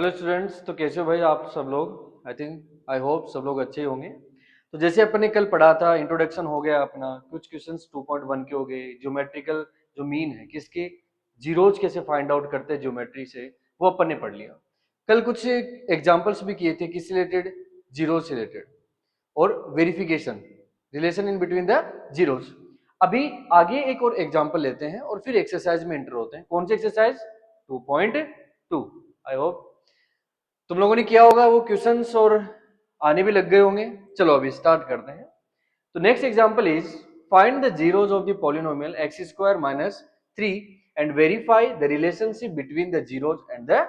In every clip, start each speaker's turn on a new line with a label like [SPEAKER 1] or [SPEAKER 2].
[SPEAKER 1] Hello students, तो कैसे हो भाई आप सब लोग। आई होप सब लोग अच्छे ही होंगे। तो जैसे अपन ने कल पढ़ा था, इंट्रोडक्शन हो गया अपना, कुछ क्वेश्चंस 2.1 के हो गए, ज्योमेट्रिकल जो मीन है किसके, जीरोज कैसे फाइंड आउट करते हैं ज्योमेट्री से, वो अपन ने पढ़ लिया। कल कुछ एग्जांपल्स भी किए थे, किस रिलेटेड, जीरोज से रिलेटेड, और verification, relation in between the zeros. अभी आगे एक और एग्जांपल लेते हैं और फिर एक्सरसाइज में एंटर होते हैं। कौन सी एक्सरसाइज? 2.2। आई होप तुम लोगों ने किया होगा वो क्वेश्चंस और आने भी लग गए होंगे। चलो अभी स्टार्ट करते हैं। तो next example is find the zeros of the polynomial x square minus 3 and verify the relationship between the zeros and the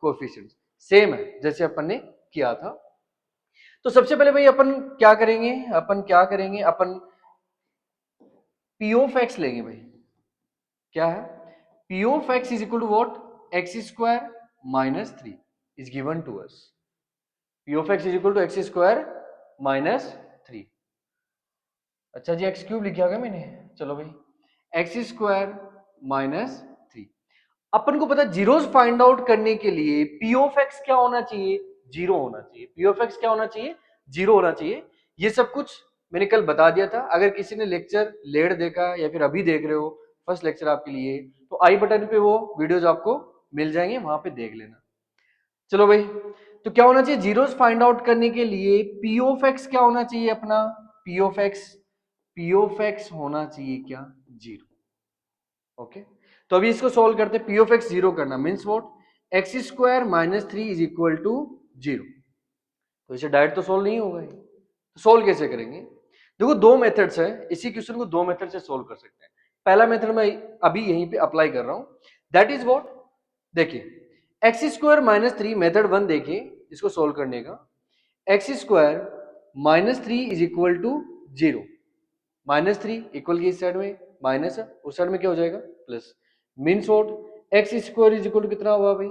[SPEAKER 1] coefficients. Same है जैसे अपन ने किया था। तो सबसे पहले भाई अपन क्या करेंगे, अपन पी ऑफ एक्स लेंगे भाई। क्या है? P of x is equal to what? X square minus 3 is given to us. P of x is equal to x square minus 3। अच्छा जी, एक्स क्यूब लिखा गया मैंने। चलो भाई, एक्स स्क्वायर माइनस 3। अपन को पता है जीरोस फाइंड आउट करने के लिए पी ऑफ एक्स क्या होना चाहिए? जीरो होना चाहिए। पी ऑफ एक्स क्या होना चाहिए? जीरो होना चाहिए। ये सब कुछ मैंने कल बता दिया था। अगर किसी ने लेक्चर लेट देखा या फिर अभी देख रहे हो, फर्स्ट लेक्चर आपके लिए, तो आई बटन पे वो वीडियोज आपको मिल जाएंगे, वहां पे देख लेना। चलो भाई, तो क्या होना चाहिए जीरोस फाइंड आउट करने के लिए? पी ऑफ एक्स क्या होना चाहिए अपना? पी ऑफ एक्स होना चाहिए क्या? जीरो। ओके, तो अभी इसको सोल्व करते हैं। पी ऑफ एक्स जीरो करना means what? X square minus 3 is equal to zero. तो इसे डायरेक्ट तो सोल्व नहीं होगा। तो सोल्व कैसे करेंगे? देखो, दो मेथड्स है, इसी क्वेश्चन को दो मेथड से सोल्व कर सकते हैं। पहला मेथड मैं अभी यहीं पे अप्लाई कर रहा हूं, दैट इज व्हाट? देखिए, x square minus 3 method one देखिए इसको सोल्व करने का। X square minus 3 is equal to zero. Minus 3 equal की इस साइड में माइनस है, उस साइड में क्या हो जाएगा? Plus. Means what? X square is equal to कितना हुआ भाई?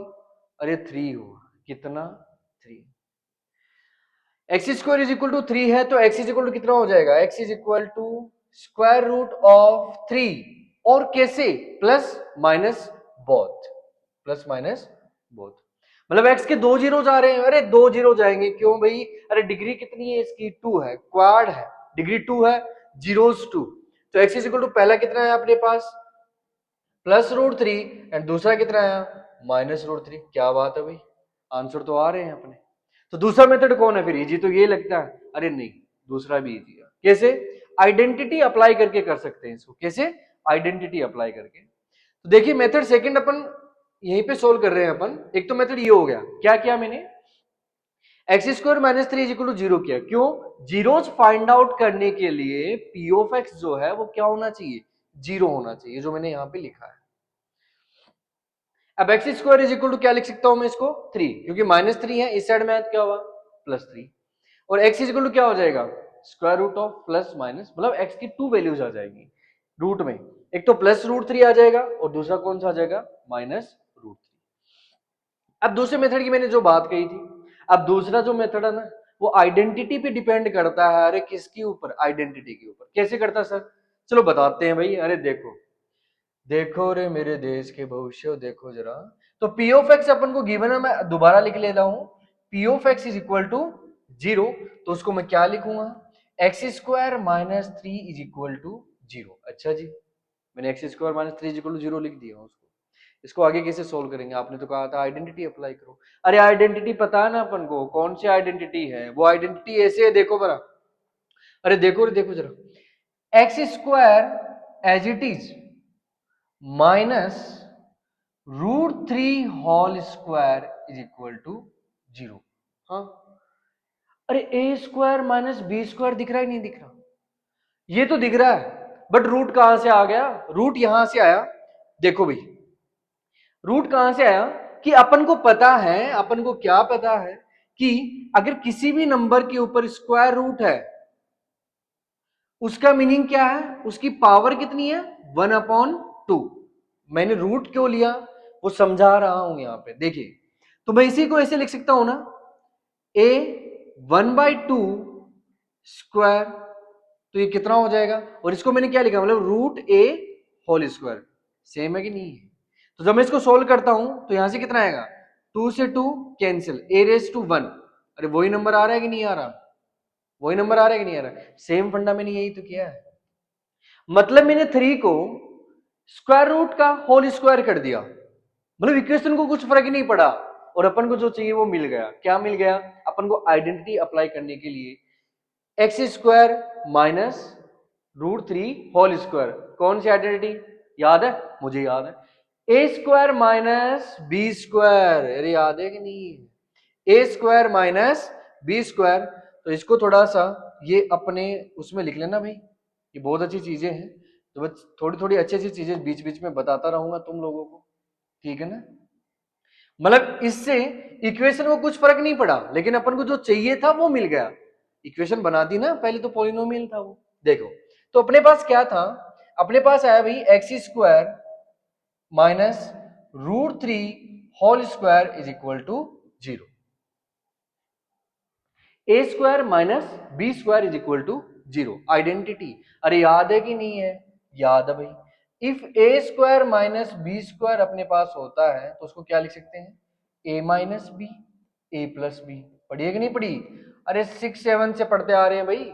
[SPEAKER 1] अरे 3 हुआ। कितना? 3। X square is equal to 3 है, तो एक्स इज इक्वल टू कितना हो जाएगा? X is equal to square root of 3। और कैसे? Plus minus both. Plus minus both, मतलब एक्स के दो जीरो जा रहे हैं। अरे दो जीरो जाएंगे क्यों भाई? अरे डिग्री कितनी है इसकी? 2 है, क्वाड है, डिग्री 2 है, जीरोस 2। तो एक्स इज इक्वल टू पहला कितना है अपने पास? प्लस रूट 3, एंड दूसरा कितना है? Minus root 3। क्या बात है भाई, आंसर तो आ रहे हैं अपने। तो दूसरा मेथड कौन है फिर? इजी तो ये लगता है। अरे नहीं, दूसरा भी इजी है। कैसे? आइडेंटिटी अप्लाई करके कर सकते हैं इसको। कैसे? आइडेंटिटी अप्लाई करके। तो देखिए, मेथड सेकंड अपन यहीं पे सोल्व कर रहे हैं अपन। एक तो मेथड ये हो गया, क्या किया मैंने? X square minus 3 is equal to zero किया। क्यों? जीरोस फाइंड आउट करने के लिए पी ऑफ एक्स जो है वो क्या होना चाहिए? जीरो होना चाहिए, जो मैंने यहां पे लिखा है। अब x square is equal to क्या लिख सकता हूं मैं इसको? 3, क्योंकि माइनस 3 है, इस साइड में क्या हुआ? प्लस 3। और एक्स इज इक्वल टू क्या हो जाएगा? Square root of plus minus, मतलब एक्स की टू वैल्यूज आ जाएंगी रूट में। एक तो प्लस रूट 3 आ जाएगा और दूसरा कौन सा आ जाएगा? Minus root 3। अब दूसरे मेथड की मैंने जो बात कही थी, अब दूसरा जो मेथड है ना, वो आइडेंटिटी पे डिपेंड करता है। अरे किसके ऊपर? आइडेंटिटी के ऊपर। कैसे करता है सर? चलो बताते हैं भाई। अरे देखो, देखो रे मेरे देश के भविष्य, देखो जरा। तो पी ऑफ एक्स अपन को गिवन है, मैं दोबारा लिख लेता हूं। P of x is equal to zero, तो उसको मैं क्या लिखूंगा? X square minus 3 is equal to zero. अच्छा जी, मैंने x square minus 3 is equal to zero लिख दिया उसको। इसको आगे कैसे सोल्व करेंगे? आपने तो कहा था आइडेंटिटी अप्लाई करो। अरे आइडेंटिटी पता है ना अपन को, कौन सी आइडेंटिटी है वो? आइडेंटिटी ऐसे है, देखो बरा। अरे देखो रे, देखो जरा। X square as it is minus root 3 whole square is equal to zero. हाँ, अरे a square minus b square दिख रहा है, नहीं दिख रहा? ये तो दिख रहा है, बट रूट कहां से आ गया? रूट यहां से आया। देखो भाई, रूट कहां से आया? कि अपन को पता है, अपन को क्या पता है कि अगर किसी भी नंबर के ऊपर स्क्वायर रूट है, उसका मीनिंग क्या है? उसकी पावर कितनी है? 1/2। मैंने रूट क्यों लिया वो समझा रहा हूं यहां पे। देखिए, तो मैं इसी को ऐसे लिख सकता हूं ना, a 1/2 स्क्वायर, तो ये कितना हो जाएगा? और इसको मैंने क्या लिखा, मतलब root a whole square. Same है कि नहीं है? तो जब मैं इसको सोल्व करता हूं तो यहां से कितना आएगा? 2 से 2 कैंसिल, a रेज टू 1, अरे वही नंबर आ रहा है कि नहीं आ रहा, वही नंबर आ रहा है कि नहीं आ रहा, सेम फंडा मैंने यही तो किया है। मतलब मैंने 3 को स्क्वायर रूट का होल स्क्वायर कर दिया, मतलब इक्वेशन को कुछ फर्क ही नहीं पड़ा और अपन को जो चाहिए वो मिल गया। क्या मिल गया, अपन को आइडेंटिटी अप्लाई करने के लिए x square minus root 3 whole square, कौन सी आइडेंटिटी याद है, मुझे याद है, a square minus b square, अरे याद है कि नहीं, a square minus b square. तो इसको थोड़ा सा ये अपने उसमें लिख लेना भाई, ये बहुत अच्छी चीजें हैं, तो बस थोड़ी थोड़ी अच्छी अच्छी चीजें बीच बीच में बताता रहूंगा तुम लोगों को, ठीक है ना। मतलब इससे इक्वेशन को कुछ फर्क नहीं पड़ा, लेकिन अपन को जो चाहिए था वो मिल गया, इक्वेशन बना दी ना, पहले तो पॉलिनोमियल था वो। देखो तो अपने पास क्या था, अपने पास आया भाई x square minus root 3 whole square is equal to 0, a square minus b square is equal to 0, identity, अरे याद है कि नहीं है, याद है भाई। If a square minus b square अपने पास होता है तो उसको क्या लिख सकते हैं, ए माइनस बी, ए प्लस बी, पढ़ी है कि नहीं पढ़ी, अरे 6-7 से पढ़ते आ रहे हैं भाई।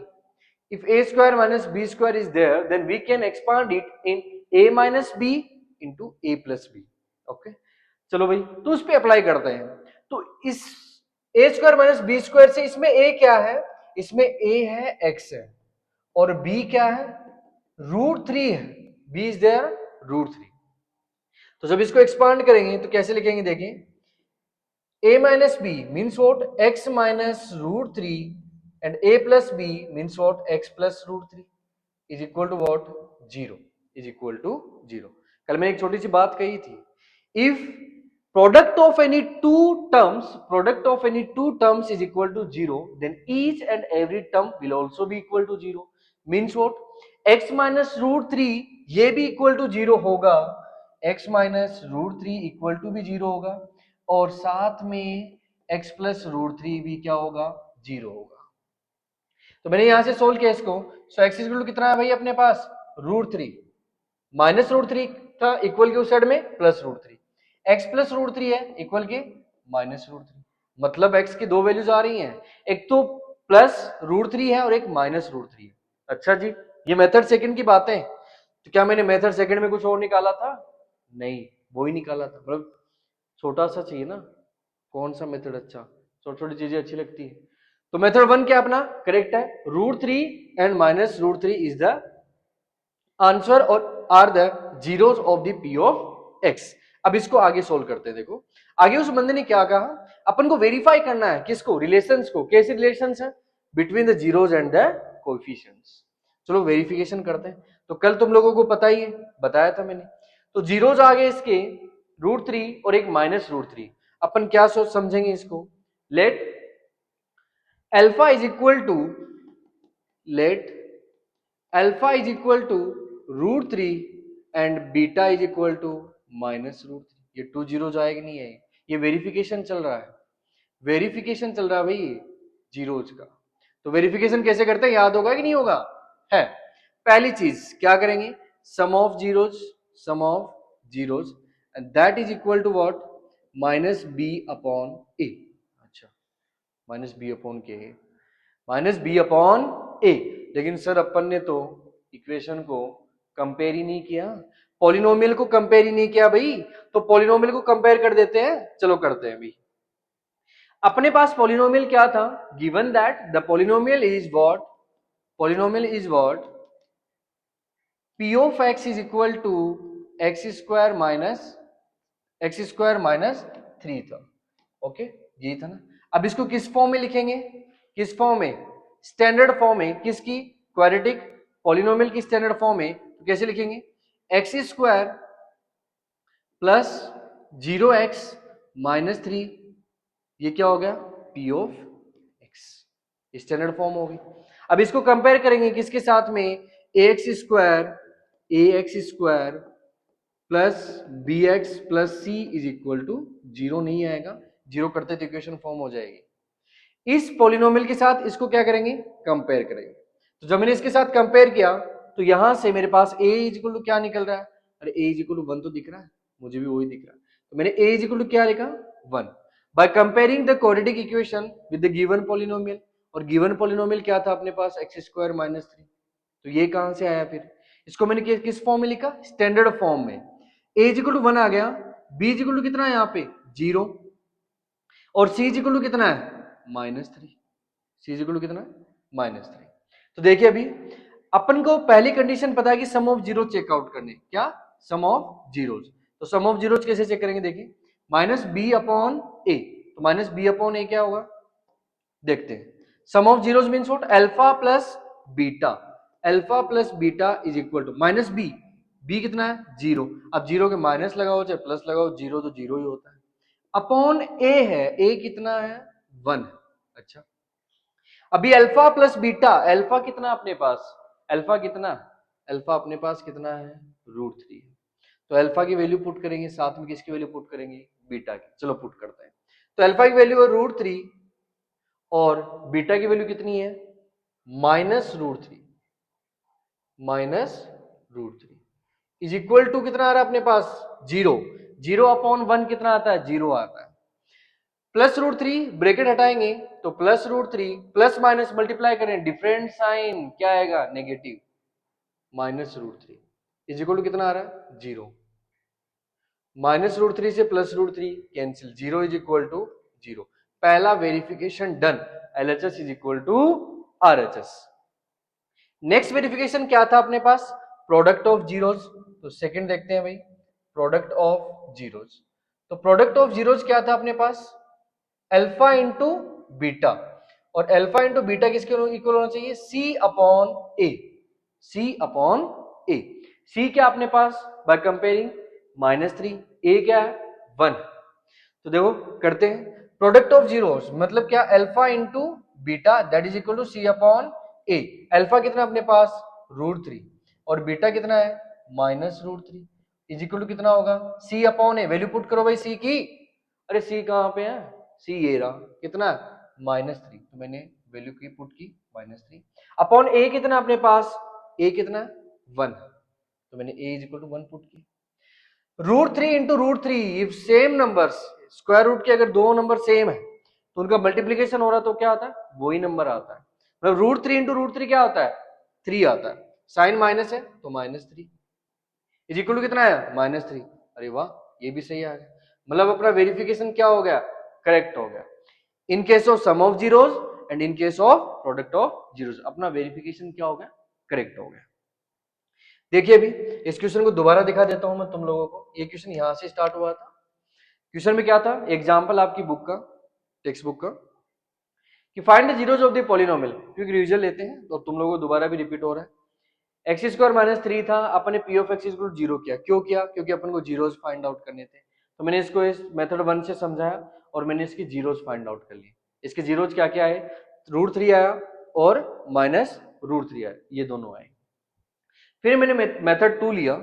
[SPEAKER 1] If a square minus b square is there then we can expand it in a minus b into a plus b, okay. चलो भाई तो उस पर अप्लाई करते हैं, तो इस ए स्क्वायर माइनस बी स्क्वायर से इसमें ए क्या है, इसमें ए है एक्स है, और बी क्या है रूट 3 है, बी इज देयर रूट 3। तो जब इसको एक्सपांड करेंगे तो कैसे लिखेंगे, देखिए a minus b means what, x minus root 3 and a plus b means what, x plus root 3 is equal to what, 0, is equal to 0। कल मैंने एक छोटी सी बात कही थी, if product of any two terms is equal to 0 then each and every term will also be equal to 0, means what, x minus root 3 ये भी equal to 0 होगा, x minus root 3 equal to भी 0 होगा, और साथ में x plus root 3 भी क्या होगा, 0 होगा। तो मैंने यहां से सोल्व किया इसको, सो x इक्वल टू कितना है भाई अपने पास, रूट 3 माइनस रूट 3 था, इक्वल के उस साइड में plus root 3, x plus root 3 है इक्वल के माइनस रूट 3, मतलब x की दो वैल्यूज आ रही हैं, एक तो प्लस रूट 3 है और एक माइनस रूट 3 है। अच्छा जी, ये मेथड सेकंड की बात है, तो क्या मैंने मेथड सेकंड में कुछ और निकाला था, नहीं वो ही निकाला था, मतलब छोटा सा चाहिए ना, कौन सा मेथड अच्छा, छोटी छोटी चीजें अच्छी लगती है। तो मेथड 1 क्या अपना करेक्ट है, root 3 and minus root 3 is the answer और are the zeros of the p of x. अब इसको आगे सोल्व करते हैं, देखो आगे उस बंदे ने क्या कहा, अपन को वेरीफाई करना है किसको, रिलेशंस को, कैसे रिलेशंस है between the zeros and the coefficients. चलो वेरिफिकेशन करते हैं। तो कल तुम लोगों को पता ही है, बताया था मैंने, तो जीरोस आ गए इसके रूट 3 और एक माइनस रूट 3, अपन क्या सोच समझेंगे इसको, let alpha is equal to, let alpha is equal to root 3 and beta is equal to minus root 3, ये 2 जीरो आएगा नहीं है, ये वेरिफिकेशन चल रहा है, वेरिफिकेशन चल रहा है भाई जीरोज का। तो वेरिफिकेशन कैसे करते हैं, याद होगा कि नहीं होगा, है पहली चीज क्या करेंगे, sum of zeros and that is equal to what, minus b upon a, अच्छा minus b upon k, minus b upon a. लेकिन सर अपन ने तो इक्वेशन को कंपेयर ही नहीं किया, पॉलिनोमियल को कंपेयर ही नहीं किया भाई, तो पॉलिनोमियल को कंपेयर कर देते हैं, चलो करते हैं भाई। अपने पास पॉलिनोमियल क्या था, given that the polynomial is what, polynomial is what, p of x is equal to x square minus 3 था, ओके यही था ना। अब इसको किस फॉर्म में लिखेंगे, किस फॉर्म में, स्टैंडर्ड फॉर्म में, किसकी, क्वाड्रेटिक पॉलिनोमियल की स्टैंडर्ड फॉर्म में, तो कैसे लिखेंगे, x square plus 0x minus 3, ये क्या हो गया, p of x, standard form होगी। अब इसको कंपेयर करेंगे किसके साथ में, ax square plus b x plus c is equal to 0 नहीं आएगा, 0 करते तो इक्वेशन फॉर्म हो जाएगी। इस पॉलिनोमियल के साथ इसको क्या करेंगे, कंपेयर करेंगे। तो जब मैंने इसके साथ कंपेयर किया तो यहां से मेरे पास a इज इक्वल टू क्या निकल रहा है, अरे a इज इक्वल टू 1 तो दिख रहा है, मुझे भी वही दिख रहा है, तो मैंने a इज इक्वल टू क्या लिखा 1। By comparing the quadratic equation with the given polynomial, और गिवन पॉलिनोमियल क्या था अपने पास, एक्स स्क्वायर माइनस 3। तो ये कहां से आया, फिर इसको मैंने किस फॉर्म में लिखा, स्टैंडर्ड फॉर्म में। ए इज इक्वल टू 1 आ गया, बी इज इक्वल टू कितना है यहाँ पे 0, और सी इज इक्वल टू कितना है -3, सी इज इक्वल टू कितना है -3। तो देखिए अभी अपन को पहली कंडीशन पता है कि सम ऑफ जीरो चेकआउट करने, क्या सम ऑफ जीरोज। तो सम ऑफ जीरोज कैसे चेक करेंगे, देखिए माइनस बी अपॉन ए, तो माइनस बी अपॉन ए क्या होगा, देखते हैं। Sum of zeros means what, alpha plus beta, alpha plus beta is equal to minus b, b कितना है 0, अब जीरो के माइनस लगाओ चाहे प्लस लगाओ, जीरो तो जीरो ही होता है, अपॉन ए है, ए कितना है 1। अच्छा अभी अल्फा प्लस बीटा, अल्फा कितना अपने पास, अल्फा कितना, अल्फा अपने पास कितना है √3 है। तो अल्फा की वैल्यू पुट करेंगे, साथ में किसकी वैल्यू पुट करेंगे, बीटा की। चलो पुट करते हैं। तो अल्फा की वैल्यू है √3 और बीटा की वैल्यू कितनी है -√3, -√3 इज इक्वल टू कितना आ रहा है अपने पास 0, 0 अपॉन 1 कितना आता है 0 आता है, प्लस √3 ब्रैकेट हटाएंगे तो प्लस √3 प्लस माइनस मल्टीप्लाई करें, डिफरेंट साइन क्या आएगा नेगेटिव, -√3 इज इक्वल टू कितना आ रहा है 0, -√3 से plus √3 cancel, 0 is equal to 0। पहला verification done, LHS is equal to RHS। Next verification क्या था अपने पास, प्रोडक्ट ऑफ जीरोज। तो सेकंड देखते हैं भाई, प्रोडक्ट ऑफ जीरोज। तो प्रोडक्ट ऑफ जीरोज क्या था अपने पास, अल्फा इंटू बीटा, और अल्फा इंटू बीटा किसके इक्वल होना चाहिए, सी upon a, c upon a. सी क्या अपने पास बाय कंपेयरिंग -3, ए क्या है 1। तो देखो करते हैं, प्रोडक्ट ऑफ जीरोस मतलब क्या, alpha into beta that is equal to c upon a. Alpha कितना अपने पास √3 और बीटा कितना है -√3 इज इक्वल टू कितना होगा, सी अपॉन ए, वैल्यू पुट करो भाई सी की, अरे सी कहां पे है, सी ये रहा, कितना -3, तो मैंने वैल्यू की पुट की -3 अपॉन ए कितना अपने पास, ए कितना 1, तो मैंने a is equal to 1 put की। √3 into √3 if same numbers, square root के अगर दो नंबर सेम है तो उनका मल्टीप्लीकेशन हो रहा तो क्या आता है, वही नंबर आता है। मतलब √3 इंटू √3 क्या आता है 3 आता है, साइन माइनस है तो -3 इज इक्वल टू कितना है -3। अरे वाह ये भी सही आ गया, मतलब अपना वेरिफिकेशन क्या हो गया, करेक्ट हो गया। In case of sum of zeros and in case of product of zeros अपना वेरिफिकेशन क्या हो गया, करेक्ट हो गया। देखिए अभी इस क्वेश्चन को दोबारा दिखा देता हूं मैं तुम लोगों को। ये क्वेश्चन यहां से स्टार्ट हुआ था, क्वेश्चन में क्या था, एग्जांपल आपकी बुक का, टेक्स्ट बुक का, कि find the zeros of the polynomial. क्योंकि रिवीजन लेते हैं तो तुम लोगों को दोबारा भी रिपीट हो रहा है। एक्स स्क्वायर -3 था, अपन ने पी ऑफ एक्स इक्वल 0 किया, क्यों किया, क्योंकि अपन को जीरोज फाइंड आउट करने थे। तो मैंने इसको इस मेथड 1 से समझाया और मैंने इसकी जीरोज फाइंड आउट कर लिए। इसके जीरोज क्या क्या है, √3 आया और -√3 आया, ये दोनों आए। फिर मैंने मेथड 2 लिया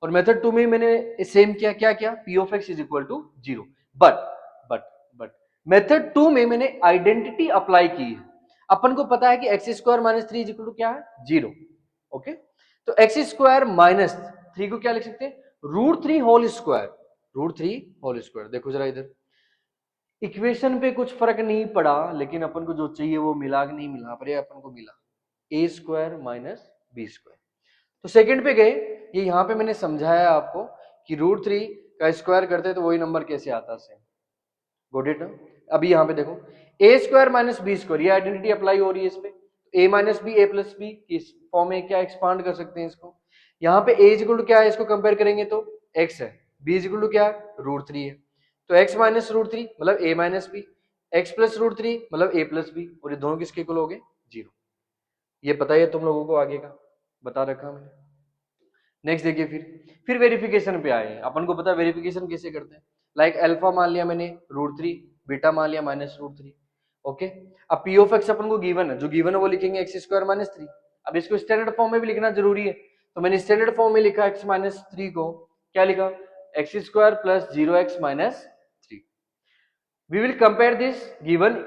[SPEAKER 1] और मेथड 2 में मैंने सेम किया, क्या किया, p of x is equal to 0। But method 2 में मैंने आइडेंटिटी अप्लाई की है। अपन को पता है कि x square -3 is equal to क्या है 0, ओके। तो एक्स स्क्वायर -3 को क्या लिख सकते हैं, √3 होल स्क्वायर, √3 होल स्क्वायर। देखो जरा इधर इक्वेशन पे कुछ फर्क नहीं पड़ा, लेकिन अपन को जो चाहिए वो मिला कि नहीं मिला, पर अपन को मिला a स्क्वायर -b स्क्वायर। तो सेकंड पे गए, ये यहां पे मैंने समझाया आपको कि √3 का स्क्वायर करते तो वही नंबर कैसे आता है, गॉट इट। अभी यहां पे देखो a स्क्वायर -b स्क्वायर, ये आइडेंटिटी अप्लाई हो रही है इस पे, a - b a + b इस फॉर्म में क्या एक्सपांड कर सकते हैं इसको। यहाँ पे a इक्वल टू क्या है, इसको कंपेयर करेंगे तो x है, b इक्वल टू क्या है √3 है, तो x - √3 मतलब a - b, x + √3 मतलब a + b, और ये दोनों किसके इक्वल हो गए 0। ये पता है तुम लोगों को, आगे का बता रखा मैंने। नेक्स्ट देखिए, फिर वेरिफिकेशन पे आए। अपन को पता है वेरिफिकेशन कैसे करते हैं, लाइक अल्फा मान लिया मैंने √3, बीटा मान लिया -√3, ओके। अब पी ऑफ एक्स अपन को गिवन है, जो गिवन है वो लिखेंगे एक्स स्क्वायर -3। अब इसको स्टैंडर्ड फॉर्म में भी लिखना जरूरी है, तो मैंने स्टैंडर्ड फॉर्म में लिखा x -3 को, क्या लिखा x square plus 0x -3। We will compare this given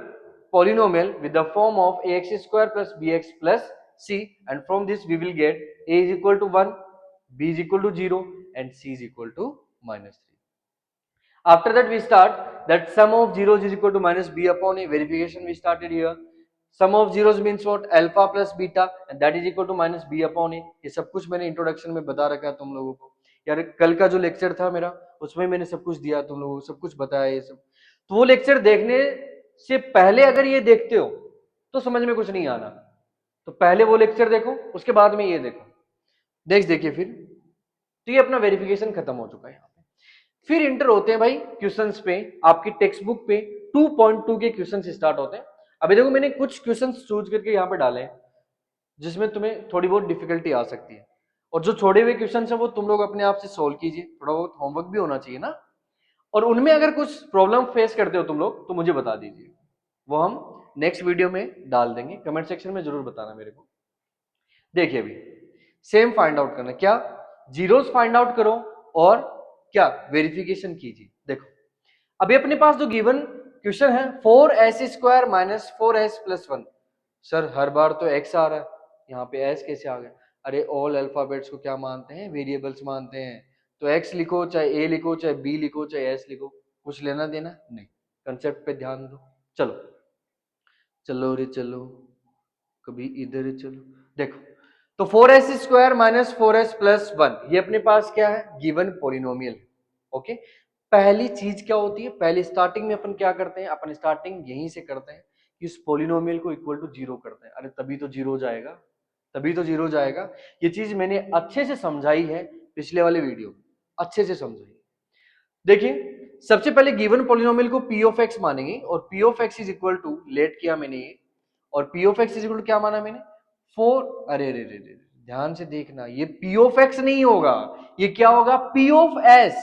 [SPEAKER 1] polynomial with the form of ax square plus bx plus c, and from this we will get a is equal to 1, b is equal to 0 and c is equal to -3। After that we start that sum of zeros is equal to minus b upon a. Verification we started here. Sum of zeros means what? Alpha plus beta and that is equal to minus b upon a. ये सब कुछ मैंने introduction में बता रखा है तुम लोगों को यार. कल का जो लेक्चर था मेरा उसमें मैंने सब कुछ दिया तुम लोगों को, सब कुछ बताया ये सब. तो वो लेक्चर देखने से पहले अगर ये देखते हो तो समझ में कुछ नहीं आना. तो पहले वो लेक्चर देखो, उसके बाद में ये देखो. देखिए फिर तो ये अपना वेरिफिकेशन खत्म हो चुका है यहाँ पे. फिर इंटर होते हैं भाई क्वेश्चंस पे. आपकी टेक्स्ट बुक पे 2.2 के क्वेश्चंस स्टार्ट होते हैं. अभी देखो मैंने कुछ क्वेश्चंस चूज करके यहाँ पे डाले हैं जिसमें तुम्हें थोड़ी बहुत डिफिकल्टी आ सकती है. और जो छोड़े हुए क्वेश्चंस है वो तुम लोग अपने आप से सोल्व कीजिए. थोड़ा बहुत होमवर्क भी होना चाहिए ना. और उनमें अगर कुछ प्रॉब्लम फेस करते हो तुम लोग तो मुझे बता दीजिए, वो हम नेक्स्ट वीडियो में डाल देंगे. कमेंट सेक्शन में जरूर बताना मेरे को. देखिए अभी सेम फाइंड आउट करना. क्या? जीरोस फाइंड आउट करो और क्या वेरिफिकेशन कीजिए. देखो अभी अपने पास जो गिवन क्वेश्चन है 4s² minus 4s plus 1. Sir हर बार तो x आ रहा है, यहाँ पे s कैसे आ गया? अरे ऑल अल्फाबेट्स को क्या मानते हैं? वेरिएबल्स मानते हैं. तो x लिखो, चाहे a लिखो, चाहे b लिखो, चाहे s लिखो, कुछ लेना देना नहीं. कंसेप्ट पे ध्यान दो. चलो चलो रे चलो, कभी इधर चलो. देखो तो 4s² माइनस 4s प्लस 1 ये अपने पास क्या है? Given polynomial. ओके. पहली चीज क्या होती है? पहले स्टार्टिंग में अपन क्या करते हैं? अपन स्टार्टिंग यहीं से करते हैं कि उस पॉलिनोमियल को इक्वल टू 0 करते हैं. अरे तभी तो जीरो जाएगा, तभी तो जीरो जाएगा. ये चीज मैंने अच्छे से समझाई है पिछले वाले वीडियो, अच्छे से समझाई. देखिए सबसे पहले गिवन पॉलिनोमियल को p ऑफ x मानेंगे और p of x is equal to, let किया मैंने ये, और p of x is equal to क्या माना मैंने? 4. अरे रे रे रे ध्यान से देखना, ये p ऑफ x नहीं होगा, ये क्या होगा? p of s.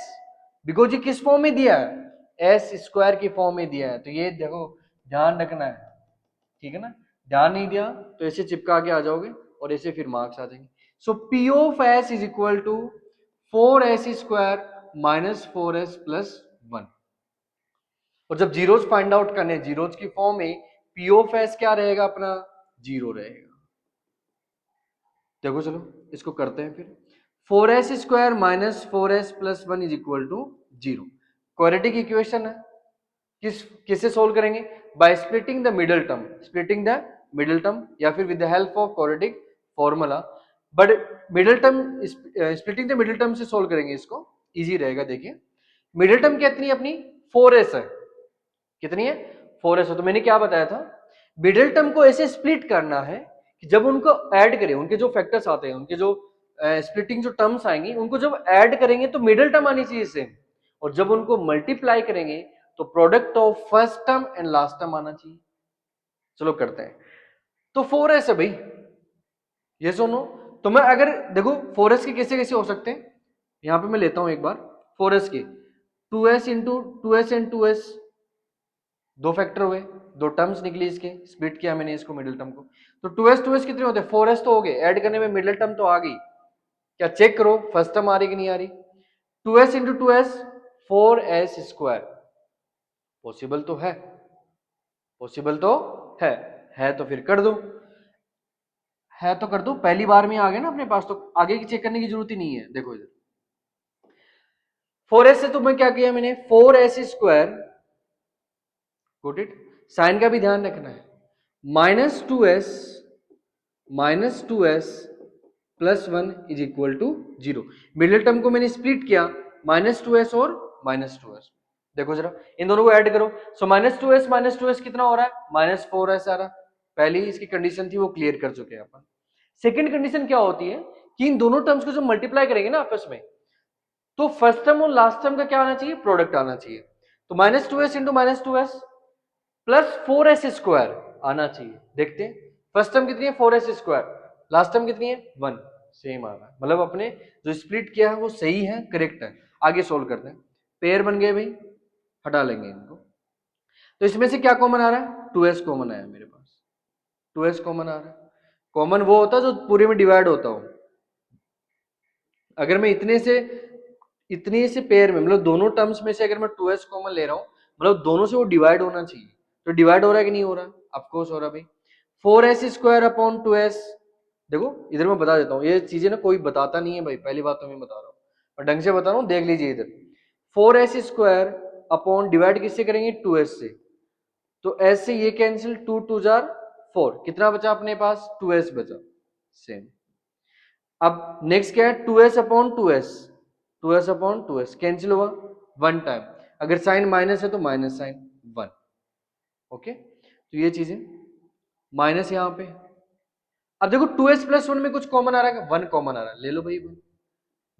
[SPEAKER 1] बिकॉज ये किस फॉर्म में दिया है? s² की फॉर्म में दिया है. तो ये देखो ध्यान रखना है, ठीक है ना. ध्यान नहीं दिया तो ऐसे चिपका के आ जाओगे और ऐसे फिर मार्क्स आ जाएंगे. So p of s is equal to 4s² minus 4s plus 1. और जब जीरोस फाइंड आउट करने, जीरोस की फॉर्म में p ऑफ s क्या रहेगा अपना? 0 रहेगा. देखो चलो इसको करते हैं फिर. 4s² minus 4s plus 1 is equal to 0. Quadratic equation है. किससे सोल्व करेंगे? By splitting the middle term. Splitting the middle term या फिर with the help of quadratic formula. But middle term, splitting the middle term से solve करेंगे इसको, easy रहेगा. देखिए मिडिल टर्म कितनी है अपनी? 4s है. कितनी है? 4s है. तो मैंने क्या बताया था? मिडिल टर्म को ऐसे स्प्लिट करना है कि जब उनको ऐड करें, उनके जो फैक्टर्स आते हैं, उनके जो स्प्लिटिंग जो टर्म्स आएंगी, उनको जब ऐड करेंगे तो मिडिल टर्म आनी चाहिए सेम. और जब उनको मल्टीप्लाई करेंगे तो product of first term and last term आना चाहिए. चलो करते हैं. तो 4s है भाई, ये सुनो. तो मैं अगर देखो 4s के कैसे कैसे हो सकते हैं, यहां पे मैं लेता हूं एक बार 4s के 2s into 2s and 2s, दो फैक्टर हुए, दो टर्म्स निकली इसके, स्प्लिट किया मैंने इसको मिडिल टर्म को. तो 2s कितने होते हैं? 4s तो हो गए. ऐड करने में मिडिल टर्म तो आ गई. क्या चेक करो फर्स्ट टर्म आ रही कि नहीं आ रही? 2s into 2s 4s². Possible तो है, पॉसिबल तो है तो फिर कर दो, है तो कर दो. पहली बार में आ गया ना अपने पास, तो आगे की चेक करने की जरूरत ही नहीं है. देखो इधर 4s से तो मैं क्या किया मैंने? 4s², got it. साइन का भी ध्यान रखना है. Minus 2s plus 1 is equal to 0. Middle term को मैंने स्प्लिट किया, -2s और -2s. देखो जरा इन दोनों को ऐड करो. सो -2s कितना हो रहा है? -4s आ रहा. पहली इसकी कंडीशन थी वो क्लियर कर चुके हैं अपन. सेकंड कंडीशन क्या होती है कि इन दोनों टर्म्स को जब मल्टीप्लाई करेंगे ना आपस में, तो फर्स्ट टर्म और लास्ट टर्म का क्या आना चाहिए? प्रोडक्ट आना चाहिए. तो -2s into -2s plus 4s² आना चाहिए. देखते हैं फर्स्ट टर्म कितनी है? 4s². लास्ट टर्म कितनी है? 1. सेम आ रहा है, मतलब अपने जो स्प्लिट किया है वो सही है, करेक्ट है. आगे सोल्व करते हैं. पेयर बन गए भाई, हटा लेंगे इनको. तो इसमें से क्या कॉमन आ रहा है? 2s कॉमन आया मेरे पास. 2s कॉमन आ रहा है. कॉमन वो होता है जो पूरे में डिवाइड होता हो. अगर मैं इतने से पेयर में, मतलब दोनों टर्म्स में से अगर मैं 2s कॉमन ले रहा हूं, मतलब दोनों से वो डिवाइड होना चाहिए. तो डिवाइड हो रहा है कि नहीं हो रहा? ऑफ कोर्स हो रहा भाई. 4s² upon 2s. देखो इधर मैं बता देता हूँ, ये चीजें ना कोई बताता नहीं है भाई, पहली बात तो मैं बता रहा हूँ और ढंग से बता रहा हूँ, देख लीजिए इधर. 4s² अपॉन डिवाइड किससे करेंगे 2s से, तो s से ये कैंसिल, 2 2 जार 4, कितना बचा अपने पास 2s बचा सेम। अब नेक्स्ट क्या है 2s upon 2s, 2s upon 2s cancel हुआ 1 टाइम, अगर साइन माइनस है तो माइनस साइन 1। ओके तो ये चीजें माइनस यहां पे। अब देखो 2s प्लस 1 में कुछ कॉमन आ रहा है, 1 कॉमन आ रहा है, ले लो भाई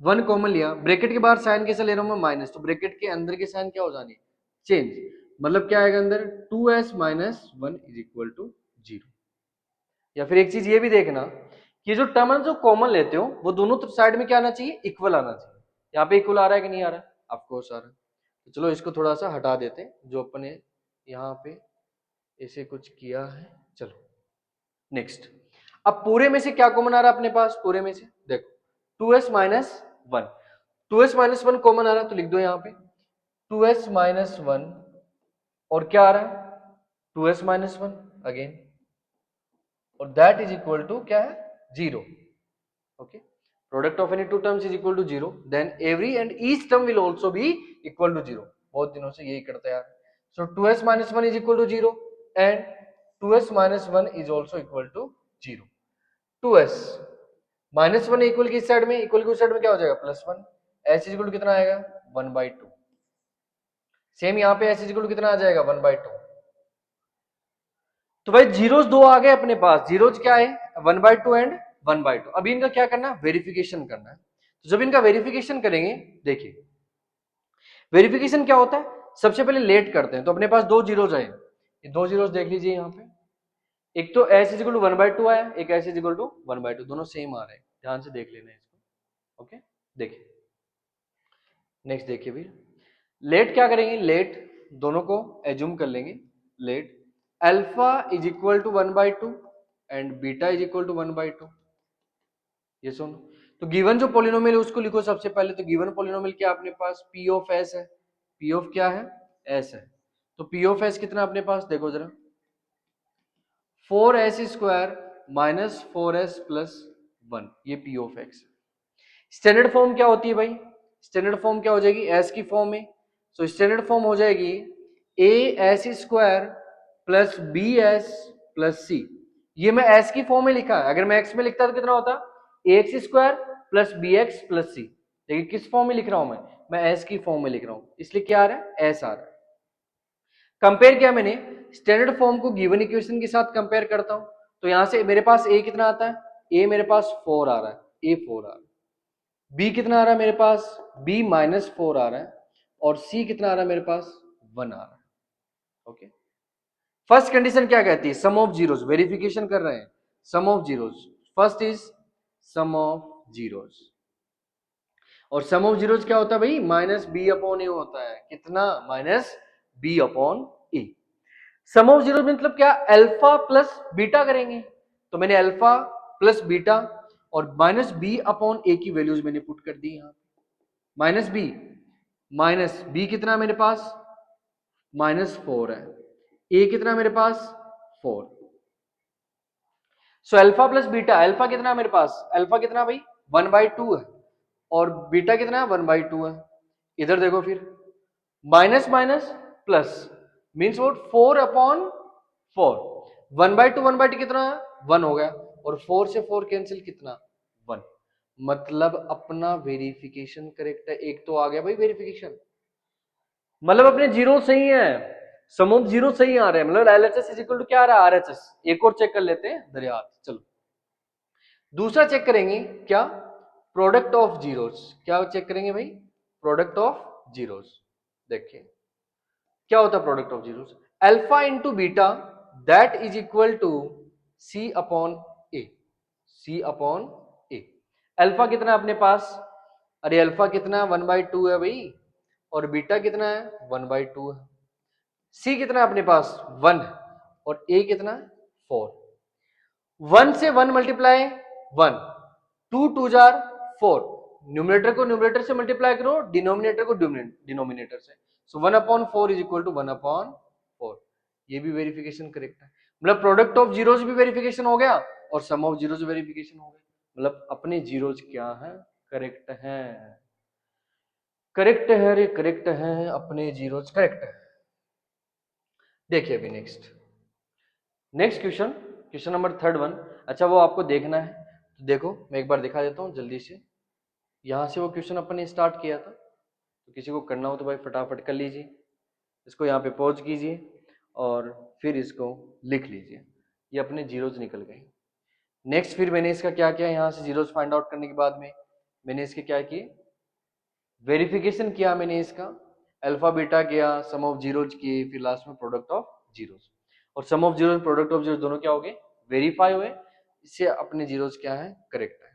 [SPEAKER 1] 1 कॉमन लिया, ब्रैकेट के बाहर साइन कैसे ले रहा हूं मैं माइनस, तो ब्रैकेट के अंदर के साइन क्या हो जानी चेंज, मतलब क्या आएगा अंदर 2s minus 1 is equal to 0। या फिर एक चीज ये भी देखना कि जो टर्म जो कॉमन लेते हो वो दोनों साइड में क्या आना चाहिए इक्वल आना चाहिए, यहाँ पे इक्वल आ रहा है कि नहीं आ रहा है, ऑफ कोर्स आ रहा है। तो चलो इसको थोड़ा सा हटा देते हैं जो अपने यहाँ पे ऐसे कुछ किया है। चलो नेक्स्ट, अब पूरे में से क्या कॉमन आ रहा है अपने पास, पूरे में से देखो 2s minus 1, 2s minus 1 common आ रहा है तो लिख दो यहाँ पे 2s माइनस 1, और क्या आ रहा है 2s माइनस 1 अगेन, और दैट इज इक्वल टू क्या है 0। Okay product of any two terms is equal to 0, then every and each term will also be equal to 0। बहुत दिनों से यही करते हैं यार। So 2s minus 1 is equal to 0 and 2s minus 1 is also equal to 0। 2s minus 1 equal की side में, equal की साइड में क्या हो जाएगा plus 1, s is equal to कितना आएगा 1/2। सेम यहाँ पे s इज इक्वल टू कितना आ जाएगा 1/2। तो भाई जीरोस दो आ गए अपने पास, जीरोस क्या है 1/2 एंड 1/2। अभी इनका क्या करना है वेरिफिकेशन करना है। तो जब इनका वेरिफिकेशन करेंगे, देखिए वेरिफिकेशन क्या होता है, सबसे पहले लेट करते हैं, तो अपने पास दो जीरोस आए, ये दो जीरोस देख लीजिए यहाँ पे, एक तो s इज इक्वल टू 1/2 आया, एक s इज इक्वल टू 1/2, दोनों सेम आ रहे हैं, ध्यान से देख लेना है इसको। ओके देखिए नेक्स्ट देखिए भी, लेट क्या करेंगे, लेट दोनों को एज्यूम कर लेंगे, let alpha is equal to 1/2 and beta is equal to 1/2। ये सुनो, तो गिवन जो पॉलिनोमियल है उसको लिखो सबसे पहले, तो गिवन पॉलिनोमियल क्या अपने पास p ऑफ s है, p ऑफ क्या है s है, तो p ऑफ s कितना अपने पास देखो जरा 4s square minus 4s plus 1, ये p of x। Standard form क्या होती है भाई, स्टैंडर्ड फॉर्म क्या हो जाएगी s की फॉर्म में, तो स्टैंडर्ड फॉर्म हो जाएगी as square plus bs plus c। ये मैं s की फॉर्म में लिखा है, अगर मैं x में लिखता तो कितना होता ax square plus bx plus c, देखिए किस फॉर्म में लिख रहा हूं मैं s की फॉर्म में लिख रहा हूं, इसलिए क्या आ रहा है s आ रहा है। कंपेयर किया मैंने स्टैंडर्ड फॉर्म को गिवन इक्वेशन के साथ कंपेयर करता हूं, तो यहां से मेरे पास a कितना आता है, a मेरे पास 4 आ रहा है, a 4 आ रहा है, b कितना आ रहा है मेरे पास, b माइनस 4 आ रहा है, और c कितना आ रहा है मेरे पास 1 आ रहा है। ओके फर्स्ट कंडीशन क्या कहती है, सम ऑफ जीरोस, वेरिफिकेशन कर रहे हैं sum of zeros, first is sum of zeros, और सम ऑफ जीरोस क्या होता है भाई माइनस बी अपॉन ए होता है, कितना minus b upon a. Sum of zeros मतलब क्या, अल्फा प्लस बीटा करेंगे, तो मैंने अल्फा प्लस बीटा और माइनस बी अपॉन ए की वैल्यूज मैंने पुट कर दी यहाँ, माइनस बी कितना मेरे पास माइनस 4 है, ए कितना मेरे पास 4, so alpha plus beta, alpha कितना मेरे पास, अल्फा कितना भाई 1/2 है, और बीटा कितना है 1/2 है। इधर देखो फिर minus minus plus means vote 4 upon 4, 1/2 कितना है 1 हो गया, और 4 से 4 कैंसिल कितना 1, मतलब अपना वेरिफिकेशन करेक्ट है। एक तो आ गया भाई वेरिफिकेशन, मतलब अपने जीरो सही है, सम ऑफ जीरो सही आ रहे हैं, मतलब एलएचएस इज इक्वल टू क्या आ रहा है आरएचएस। एक और चेक कर लेते हैं दरियात, चलो दूसरा चेक करेंगे क्या, प्रोडक्ट ऑफ जीरोस, क्या चेक करेंगे भाई प्रोडक्ट ऑफ जीरोस। देखिए क्या होता है product of zeros, alpha into beta that is equal to c upon a, c upon a. Alpha कितना अपने पास, अरे अल्फा कितना 1/2 है भाई, और बीटा कितना है 1/2 है, सी कितना अपने पास 1, और ए कितना 4, 1 से 1 मल्टीप्लाई 1, 2 2 जार 4, न्यूमरेटर को न्यूमरेटर से मल्टीप्लाई करो, डिनोमिनेटर को डिनोमिनेटर से, सो 1/4 इज इक्वल टू 1/4। ये भी वेरिफिकेशन करेक्ट है, मतलब प्रोडक्ट ऑफ जीरोस भी वेरिफिकेशन हो गया और सम ऑफ जीरोस वेरिफिकेशन हो गया, मतलब अपने जीरोस क्या है करेक्ट है। करेक्ट है रे, करेक्ट है, अपने जीरोज करेक्ट है। देखिए अभी next question, question number third one. अच्छा वो आपको देखना है तो देखो, मैं एक बार दिखा देता हूँ जल्दी से। यहाँ से वो क्वेश्चन अपन ने स्टार्ट किया था, तो किसी को करना हो तो भाई फटाफट कर लीजिए। इसको यहाँ पे पॉज कीजिए और फिर इसको लिख लीजिए। ये अपने जीरोज निकल गए। नेक्स्ट फिर मैंने इसका क्या किया, यहाँ से जीरोज फाइंड आउट करने के बाद में मैंने इसके क्या किए, वेरिफिकेशन किया मैंने इसका, अल्फा बीटा किया, सम ऑफ जीरोज किए, फिर लास्ट में प्रोडक्ट ऑफ जीरोज। और sum of zeros product of zeros दोनों क्या हो गए, वेरीफाई हुए। इससे अपने जीरोज क्या है, करेक्ट है।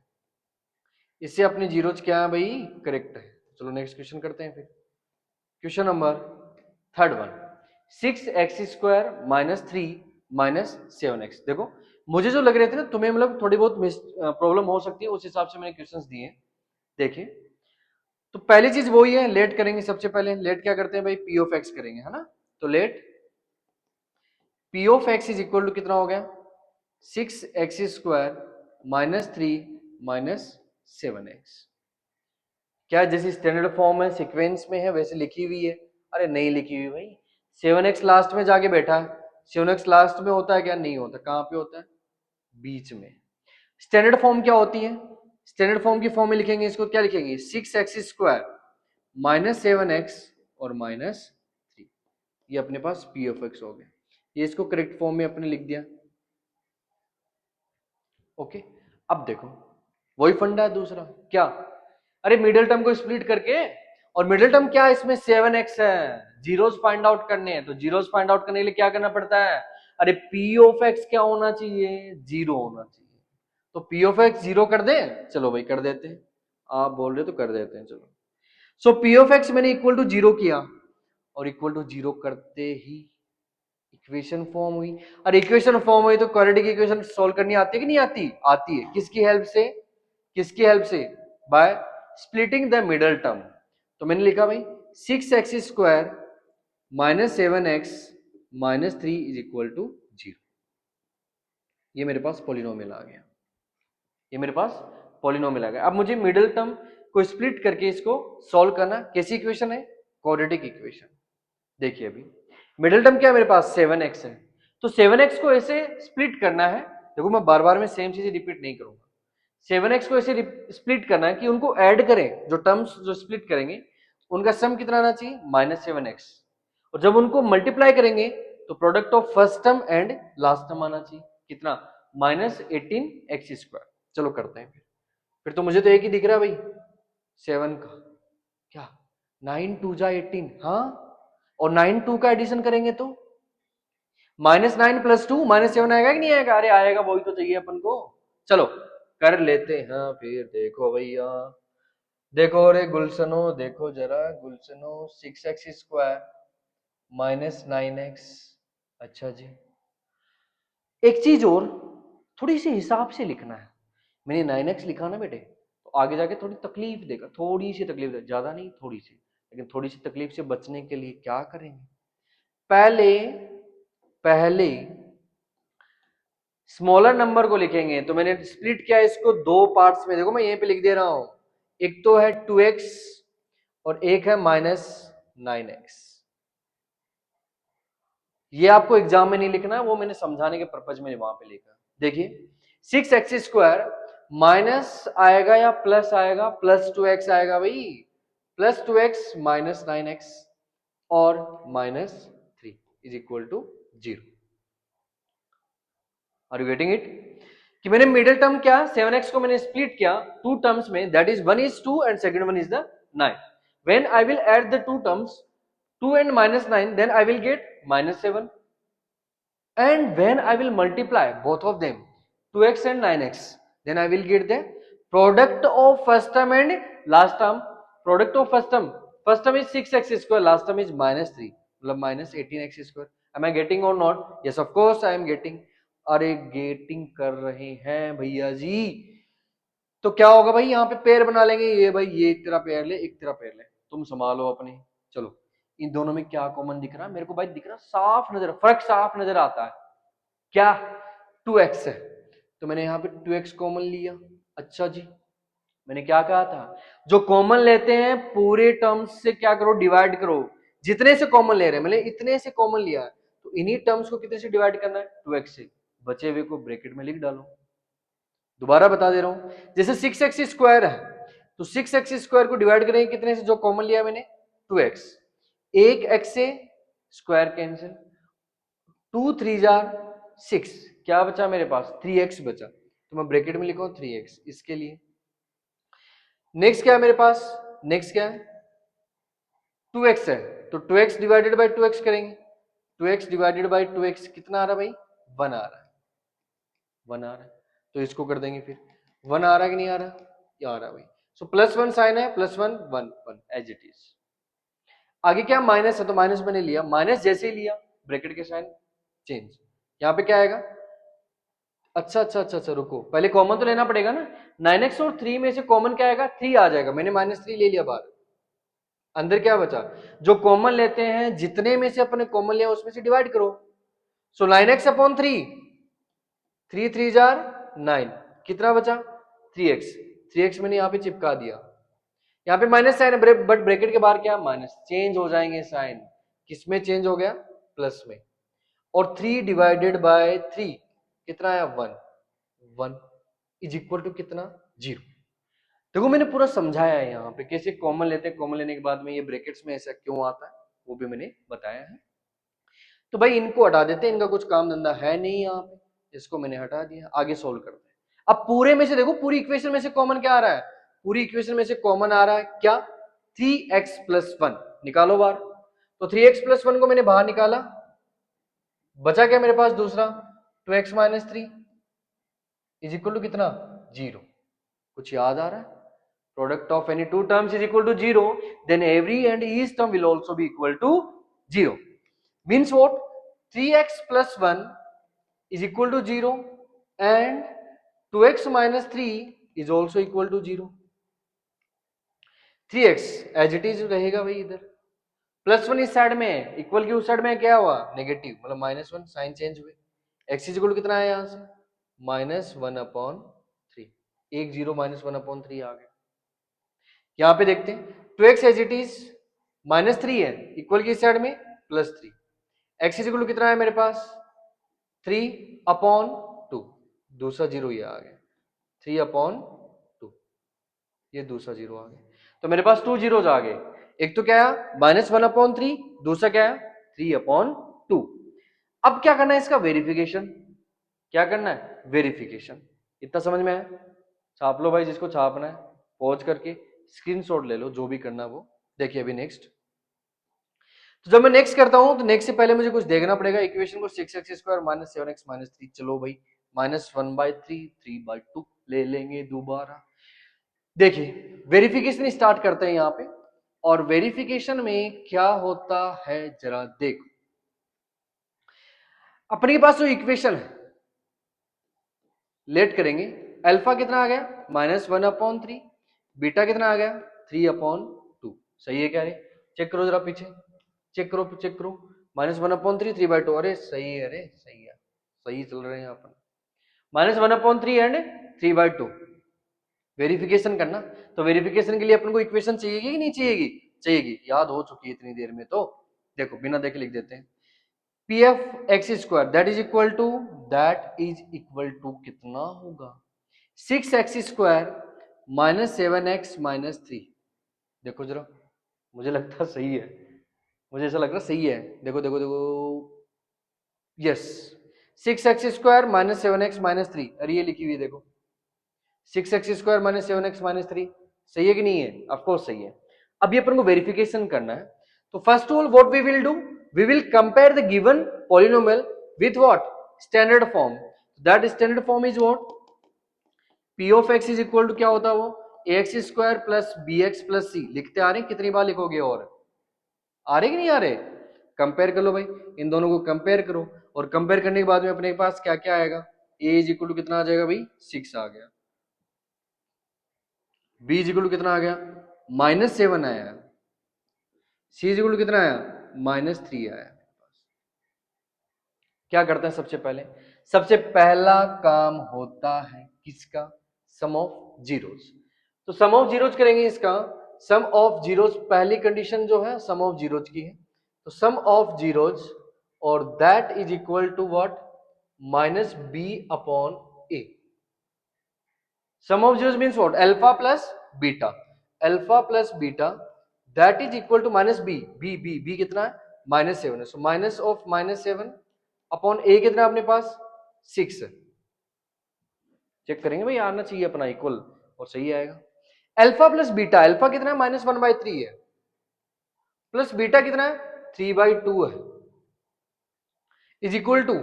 [SPEAKER 1] इससे अपने जीरोज क्या है भाई, करेक्ट है। चलो नेक्स्ट क्वेश्चन करते हैं फिर। Question number third one, 6x² minus 3 minus 7x। देखो मुझे जो लग रहे थे ना, तुम्हें मतलब थोड़ी बहुत प्रॉब्लम हो सकती है, उस हिसाब से मैंने क्वेश्चंस दिए। देखिए तो पहली चीज वही है, लेट करेंगे। सबसे पहले लेट क्या करते हैं भाई, पी ऑफ एक्स करेंगे, है ना। तो let p of x is equal to कितना हो गया, 6x² माइनस 3 माइनस 7x। क्या जैसी स्टैंडर्ड फॉर्म है, सीक्वेंस में है, वैसे लिखी हुई है? अरे नहीं लिखी हुई भाई, 7x लास्ट में जाके बैठा है। 7x लास्ट में होता है क्या, नहीं होता। कहां पे होता है, बीच में। स्टैंडर्ड फॉर्म क्या होती है, स्टैंडर्ड फॉर्म की फॉर्म में लिखेंगे इसको, क्या लिखेंगे, 6x² माइनस 7x और माइनस 3। ये अपने पास पी ऑफ एक्स हो गया। ये इसको करेक्ट फॉर्म में अपने लिख दिया। ओके, अब देखो वही फंडा है दूसरा, क्या, अरे मिडिल टर्म को स्प्लिट करके, और मिडिल टर्म क्या है इसमें, 7x है, जीरोस फाइंड आउट करने हैं। तो जीरोस फाइंड आउट करने के लिए क्या करना पड़ता है, अरे पी ऑफ एक्स क्या होना चाहिए, जीरो होना चाहिए। तो पी ऑफ एक्स जीरो कर दें, चलो भाई कर देते हैं, आप बोल रहे हो तो कर देते हैं, चलो। सो पी ऑफ एक्स मैंने इक्वल टू जीरो किया, और इक्वल टू जीरो करते ही इक्वेशन फॉर्म हुई। और इक्वेशन फॉर्म हुई तो क्वाड्रेटिक इक्वेशन सॉल्व करनी आती है कि नहीं आती, आती है। किसकी हेल्प से, किसकी हेल्प से, by splitting the middle term. तो मैंने लिखा भाई 6x² minus 7x minus 3 is equal to 0। ये मेरे पास पॉलिनोमियल आ गया, ये मेरे पास पॉलिनोमियल आ गया। अब मुझे मिडिल टर्म को स्प्लिट करके इसको सॉल्व करना। कैसी इक्वेशन है, क्वाड्रेटिक इक्वेशन। देखिए अभी मिडिल टर्म क्या है मेरे पास, 7x है। तो 7x को ऐसे स्प्लिट करना है। देखो मैं बार बार में सेम चीज रिपीट नहीं करूंगा। 7x को ऐसे स्प्लिट करना है कि उनको ऐड करें, जो टर्म्स जो स्प्लिट करेंगे उनका सम कितना आना चाहिए, -7x। और जब उनको मल्टीप्लाई करेंगे तो product of first term and last term आना चाहिए, कितना, -18x²। चलो करते हैं फिर तो मुझे तो एक ही दिख रहा है भाई, 7 का क्या, 9 2 जा 18, हाँ। और 9 2 का एडिशन करेंगे तो -9 + 2 -7 आएगा कि नहीं आएगा, अरे आएगा, वही तो चाहिए अपन को। चलो कर लेते हैं फिर। देखो भैया, देखो रे गुलशनो, देखो जरा गुलशनो, 6x² माइनस 9x। अच्छा जी, एक चीज और, थोड़ी सी हिसाब से लिखना है। मैंने 9x लिखा ना बेटे, तो आगे जाके थोड़ी तकलीफ देगा, थोड़ी सी तकलीफ देगा, ज्यादा नहीं थोड़ी सी। लेकिन थोड़ी सी तकलीफ से बचने के लिए क्या करेंगे, पहले पहले स्मॉलर नंबर को लिखेंगे। तो मैंने स्प्लिट किया इसको दो पार्ट्स में, देखो मैं यहीं पे लिख दे रहा हूं। एक तो है 2x और एक है -9x। ये आपको एग्जाम में नहीं लिखना है, वो मैंने समझाने के पर्पज में वहां पे लिखा। देखिए 6x² माइनस आएगा या प्लस आएगा, +2x आएगा भाई, +2x माइनस 9x और -3 is equal to 0। Are you getting it, कि मैंने मिडिल टर्म क्या, 7x को मैंने स्प्लिट किया टू टर्म्स में, that is 1 is 2 and second one is the 9. When I will add the two terms 2 and -9, then I will get -7. And when I will multiply both of them 2x and 9x, then I will get the product of first term and last term. Product of first term is 6x², last term is -3, मतलब -18x². Am I getting or not? Yes, of course I am getting. अरे getting कर रहे हैं भैया जी। तो क्या होगा भाई, यहाँ पे पेयर बना लेंगे, ये भाई ये एक तेरा पेयर ले, एक तेरा पेयर ले, तुम संभालो अपने। चलो इन दोनों में क्या कॉमन दिख रहा है मेरे को भाई, दिख रहा साफ नजर, फर्क साफ नजर आता है। क्या, 2x है, तो मैंने यहाँ पे 2x कॉमन लिया। अच्छा जी, मैंने क्या कहा था, जो कॉमन लेते हैं पूरे टर्म्स से क्या करो, डिवाइड करो। जितने से कॉमन ले रहे हैं, मैंने इतने से कॉमन लिया है, तो इन्हीं टर्म्स को कितने से डिवाइड करना है, 2x से। बचे हुए को ब्रैकेट में लिख डालो। दोबारा बता दे रहा हूं, जैसे 6x स्क्वायर है, तो 6x स्क्वायर को डिवाइड करेंगे कितने से, जो कॉमन लिया मैंने 2x। एक x से स्क्वायर कैंसिल, 2 3 जार 6, क्या बचा मेरे पास, 3x बचा, तो मैं ब्रैकेट में लिखूं 3x इसके लिए। नेक्स्ट क्या है मेरे पास, नेक्स्ट क्या है, 2x है, तो 2x डिवाइडेड बाई 2x करेंगे, 2x डिवाइडेड बाई 2x कितना आ रहा है भाई, 1 आ रहा है, 1 आ रहा है, तो इसको कर देंगे फिर, 1 आ रहा है कि नहीं आ रहा, ये आ रहा है भाई। सो +1 साइन है, +1 1 1 एज इट इज। आगे क्या माइनस है, तो माइनस मैंने लिया, माइनस जैसे ही लिया ब्रैकेट के साइन चेंज, यहां पे क्या आएगा, अच्छा रुको, पहले कॉमन तो लेना पड़ेगा ना, 9x और 3 में से कॉमन क्या आएगा, 3 आ जाएगा, मैंने -3 ले लिया बाहर, अंदर क्या बचा, जो कॉमन लेते हैं जितने में से अपने कॉमन लिया उसमें से डिवाइड करो। सो 9x अपॉन 3, 3 3 जार 9, कितना बचा 3x, 3x मैंने यहाँ पे चिपका दिया, यहाँ पे माइनस साइन है बट ब्रैकेट के बाहर क्या माइनस, चेंज हो जाएंगे साइन, किसमें चेंज हो गया, प्लस में, और 3 डिवाइडेड बाय 3 कितना आया, 1 1 इज इक्वल टू कितना, 0। देखो मैंने पूरा समझाया है यहाँ पे कैसे कॉमन लेते हैं, कॉमन लेने के बाद में ये ब्रैकेट्स में ऐसा क्यों आता है वो भी मैंने बताया है। तो भाई इनको हटा देते हैं, इनका कुछ काम धंधा है नहीं यहाँ पे, इसको मैंने हटा दिया, आगे सोल्व करते हैं। अब पूरे में से देखो, पूरी इक्वेशन में से कॉमन क्या आ रहा है, पूरी इक्वेशन में से कॉमन आ रहा है क्या, 3x + 1 निकालो बाहर, तो 3x + 1 को मैंने बाहर निकाला, बचा क्या मेरे पास दूसरा, 2x - 3 इज इक्वल टू कितना, 0। कुछ याद आ रहा है, product of any two terms is equal to 0, then every and each term will also be equal to 0. Means what, 3x plus 1 is equal to 0 and 2x minus 3 is also equal to 0. 3x as it is रहेगा भाई इधर, +1 इस side में है, equal की उस side में क्या हुआ, नेगेटिव, मतलब -1, साइन चेंज हुए, x इज इक्वल टू कितना है यहाँ से, -1/3, एक 0 -1/3 आ गया। यहां पे देखते हैं 2x एज इट इज -3 है, इक्वल की साइड में +3, x इज इक्वल टू कितना है मेरे पास 3/2, दूसरा 0 ये आ गया, 3/2, ये दूसरा 0 आ गया, तो मेरे पास 2 जीरोज आ गए, एक तो क्या है -1/3, दूसरा क्या है 3/2। अब क्या करना है इसका वेरिफिकेशन, क्या करना है वेरिफिकेशन, इतना समझ में आया, छाप लो भाई जिसको छापना है, पॉज करके स्क्रीनशॉट ले लो, जो भी करना वो। देखिए अभी नेक्स्ट, तो जब मैं नेक्स्ट करता हूं तो नेक्स्ट से पहले मुझे कुछ देखना पड़ेगा, इक्वेशन को 6x स्क्वायर -7x - 3, चलो भाई -1/3 3/2 ले लेंगे दोबारा। देखिए वेरिफिकेशन स्टार्ट करते हैं यहाँ पे, और वेरिफिकेशन में क्या होता है जरा देखो, अपने पास जो इक्वेशन है लेट करेंगे, अल्फा कितना आ गया -1/3, बीटा कितना आ गया 3/2, सही है क्या रे, चेक करो जरा पीछे, चेक करो चेक करो, -1/3 3/2, अरे सही है, अरे सही है, सही चल रहे हैं अपन, -1/3 एंड 3/2, वेरिफिकेशन करना, तो वेरिफिकेशन के लिए अपन को इक्वेशन चाहिएगी कि नहीं चाहिएगी, चाहिएगी, याद हो चुकी है इतनी देर में, तो देखो बिना देखे लिख देते हैं, p of x square that is equal to कितना होगा 6x स्क्वायर -7x - 3, देखो जरा, मुझे लगता सही है, मुझे ऐसा लग रहा सही है, देखो देखो देखो, यस 6x स्क्वायर -7x - 3, अरे ये लिखी हुई देखो 6x स्क्वायर -7x - 3, सही है कि नहीं है, ऑफकोर्स सही है। अब ये अपन को वेरिफिकेशन करना है, तो first of all what we will do, we will compare the given polynomial with what, standard form, that standard form is what, p of x is equal to क्या होता है वो, ax square plus bx plus c, लिखते आ रहे हैं, कितनी बार लिखोगे, और आ रहे कि नहीं आ रहे, कंपेयर कर लो भाई, इन दोनों को कंपेयर करो, और कंपेयर करने के बाद में अपने पास क्या क्या आएगा, a इज इक्वल टू कितना आ जाएगा भाई 6 आ गया, b इज इक्वल टू कितना आ गया -7 आया, c इज इक्वल टू कितना आया -3 आया। क्या करते हैं सबसे पहले, सबसे पहला काम होता है किसका, सम ऑफ जीरोस, तो सम ऑफ जीरोज करेंगे इसका, सम ऑफ जीरोज पहली कंडीशन जो है सम ऑफ जीरोज की है, तो सम ऑफ जीरोज और that is equal to what, minus b upon a. Sum of zeros means what, alpha plus beta, alpha plus beta that is equal to minus b, b कितना है -7 है, so minus of -7 upon a कितना है अपने पास 6 है। Check करेंगे भाई आना चाहिए अपना इक्वल और सही आएगा। अल्फा प्लस बीटा, अल्फा कितना है -1/3 है, प्लस बीटा कितना है 3/2 है, is equal to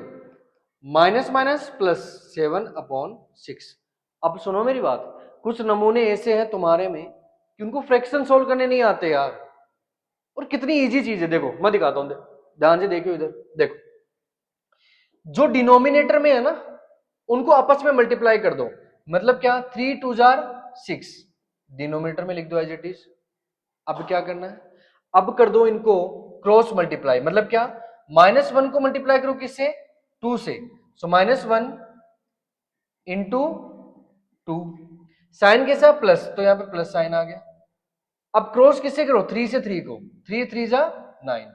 [SPEAKER 1] minus minus plus 7/6। अब सुनो मेरी बात, कुछ नमूने ऐसे हैं तुम्हारे में कि उनको फ्रैक्शन सोल्व करने नहीं आते यार, और कितनी इजी चीज है, देखो मैं दिखाता हूं, ध्यान से देखो इधर, देखो जो डिनोमिनेटर में है ना उनको आपस में मल्टीप्लाई कर दो, मतलब क्या 3 2 6, डिनोमिनेटर में लिख दो एज इट इज। अब क्या करना है, अब कर दो इनको क्रॉस मल्टीप्लाई, मतलब क्या -1 को मल्टीप्लाई करो किससे 2 से, सो -1 इंटू 2, साइन कैसा प्लस, तो यहां पे प्लस साइन आ गया। अब क्रॉस किससे करो 3 से 3 को, 3 3 9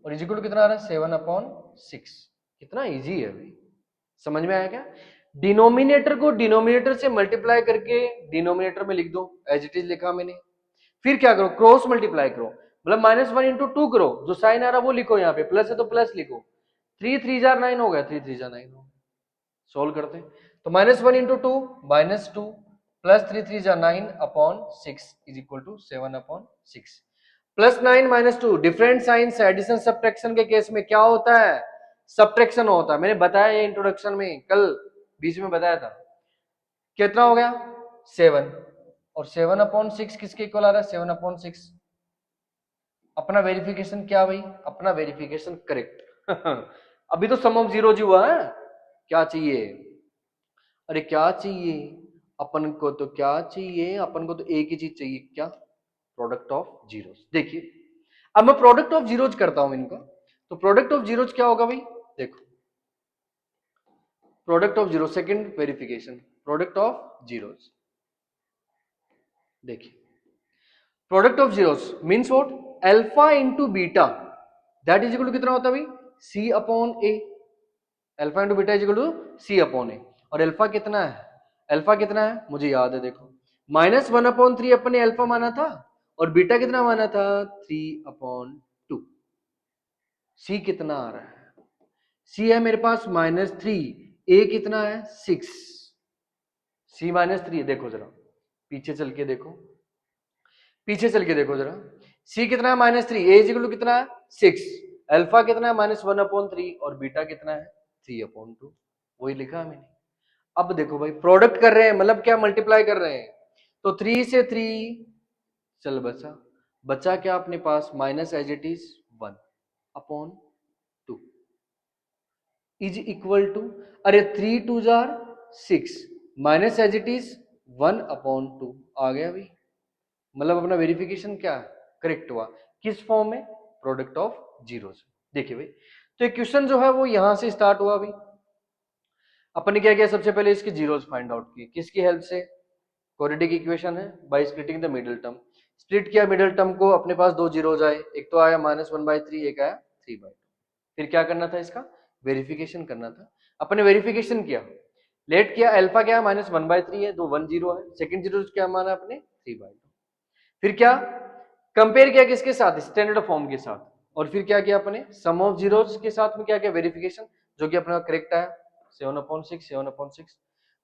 [SPEAKER 1] और इज इक्वल टू कितना आ रहा है 7/6। कितना इजी है भाई, समझ में आया क्या? डिनोमिनेटर को डिनोमिनेटर से मल्टीप्लाई करके डिनोमिनेटर में लिख दो एज इट इज लिखा मैंने, फिर क्या करो क्रॉस मल्टीप्लाई करो, मतलब -1 इंटू 2 करो, जो साइन आ रहा वो लिखो, यहाँ पे प्लस है तो प्लस लिखो, 3 3 9 हो गया, 3 3 9 हो गया। सोल्व करते हैं तो -1 into 2 -2 plus 3 3 9/6 is equal to 7/6, plus 9 -2 different science addition subtraction के केस में क्या होता है, सब्ट्रैक्शन होता है, मैंने बताया ये इंट्रोडक्शन में कल बीच में बताया था। कितना हो गया 7, और 7/6 किसके इक्वल आ रहा है 7/6। अपना वेरिफिकेशन क्या भाई, अपना वेरिफिकेशन करेक्ट अभी तो सम ऑफ जीरो जी हुआ है, क्या चाहिए, अरे क्या चाहिए अपन को, तो क्या चाहिए अपन को, तो एक ही चीज चाहिए, क्या, प्रोडक्ट ऑफ जीरोस। देखिए अब मैं प्रोडक्ट ऑफ जीरोज करता हूं इनका, तो प्रोडक्ट ऑफ जीरोज क्या होगा भाई, देखो product of zero, second verification, product of zeros, देखिए product of zeros means what, alpha into beta that is equal to कितना होता है भाई c upon a, alpha into beta is equal to c upon a, और alpha कितना है, alpha कितना है मुझे याद है, देखो -1/3 अपने अल्फा माना था, और बीटा कितना माना था 3/2, सी कितना आ रहा है, सी है मेरे पास -3, ए कितना है 6, सी -3 देखो जरा पीछे चल के देखो, पीछे चल के देखो जरा, सी कितना है -3, ए इज इक्वल टू कितना है 6, अल्फा कितना है -1/3 और बीटा कितना है 3/2, वही लिखा है मैंने। अब देखो भाई प्रोडक्ट कर रहे हैं मतलब क्या मल्टीप्लाई कर रहे हैं, तो 3 से 3 चल बचा, बचा क्या अपने पास minus as it is 1/2 is equal to, अरे 3 2 6 माइनस एज इट इज 1/2 आ गया भाई, मतलब अपना वेरिफिकेशन क्या करेक्ट हुआ, किस फॉर्म में, प्रोडक्ट ऑफ जीरोस। देखिए भाई तो एक क्वेश्चन जो है वो यहां से स्टार्ट हुआ भाई, अपन ने क्या किया सबसे पहले इसके जीरोस फाइंड आउट किए, किसकी हेल्प से, क्वाड्रेटिक इक्वेशन है bye splitting the middle term, split किया मिडिल टर्म को, अपने पास दो जीरोस आए, एक तो आया -1/3 एक आया 3/2, फिर क्या करना था इसका वेरिफिकेशन करना था, अपने वेरिफिकेशन किया, लेट किया, अल्फा क्या है -1/3 है, दो 1 0 है, सेकंड जीरो क्या माना अपने 3/2, फिर क्या कंपेयर किया किसके साथ स्टैंडर्ड फॉर्म के साथ, और फिर क्या किया अपने सम ऑफ जीरोस के साथ में क्या किया वेरिफिकेशन, जो कि अपना करेक्ट आया 7/6।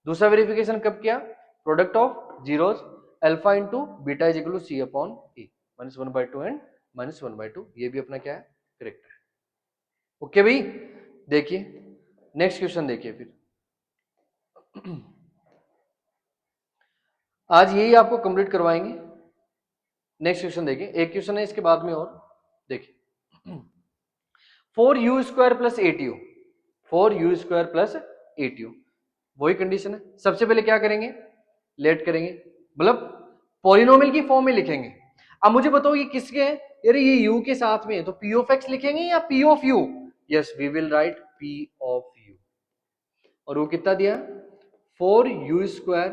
[SPEAKER 1] दूसरा वेरिफिकेशन कब किया, product of zeros alpha into beta is equal to c upon a, -1/2 and -1/2, ये भी अपना क्या है करेक्ट है। ओके भाई देखिए नेक्स्ट क्वेश्चन देखिए फिर आज यही आपको कंप्लीट करवाएंगे। नेक्स्ट क्वेश्चन देखिए, एक क्वेश्चन है इसके बाद में और देखिए 4u² plus 8u, 4u² plus 8u, वही कंडीशन है। सबसे पहले क्या करेंगे लेट करेंगे, मतलब पॉलिनोमियल की फॉर्म में लिखेंगे। अब मुझे बताओ ये किसके हैं, अरे ये u के साथ में है, तो p ऑफ x लिखेंगे या p of u, yes we will write p of u, और वो कितना दिया 4u²